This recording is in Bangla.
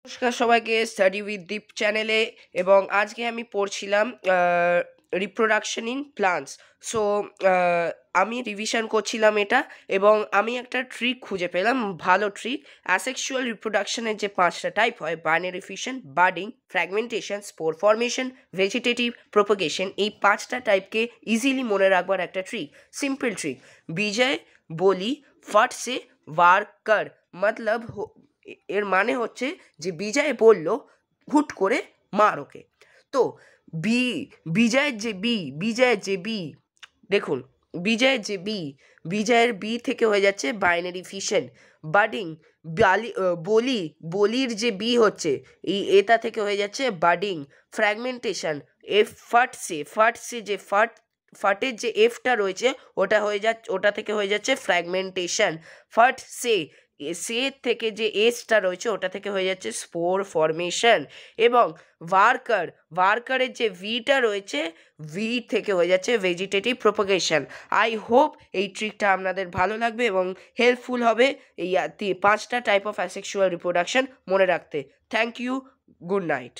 নমস্কার সবাইকে স্টাডি উইথ দীপ চ্যানেলে। এবং আজকে আমি পড়ছিলাম রিপ্রোডাকশন ইন প্লান্টস। সো আমি রিভিশন করছিলাম এটা, এবং আমি একটা ট্রিক খুঁজে পেলাম, ভালো ট্রিক। অ্যাসেক্সুয়াল রিপ্রোডাকশনের যে 5টা টাইপ হয়, binary fission, budding, fragmentation, spore formation, vegetative propagation, এই 5টা টাইপকে ইজিলি মনে রাখবার একটা ট্রিক, সিম্পল ট্রিক। বিজয় বলি ফট সে वार कर, মতলব এর মানে হচ্ছে যে বিজয় বলল হুট করে মার ওকে। তো বিজয়ের যে বি দেখুন, বিজয়ের বি থেকে হয়ে যাচ্ছে বাইনারি ফিশন। বাডিং বলির যে বি হচ্ছে এটা থেকে হয়ে যাচ্ছে বাডিং। ফ্র্যাগমেন্টেশন ফাটসে যে ফাটের যে এফটা রয়েছে ওটা থেকে হয়ে যাচ্ছে ফ্র্যাগমেন্টেশন। সে থেকে যে এসটা রয়েছে ওটা থেকে হয়ে যাচ্ছে স্পোর ফর্মেশন। এবং ওয়ার্কারের যে ভিটা রয়েছে ভি থেকে হয়ে যাচ্ছে ভেজিটেটিভ প্রোপাগেশন। আই হোপ এই ট্রিকটা আপনাদের ভালো লাগবে এবং হেল্পফুল হবে এই 5টা টাইপ অফ অ্যাসেক্সুয়াল রিপ্রোডাকশন মনে রাখতে। Thank you, good night.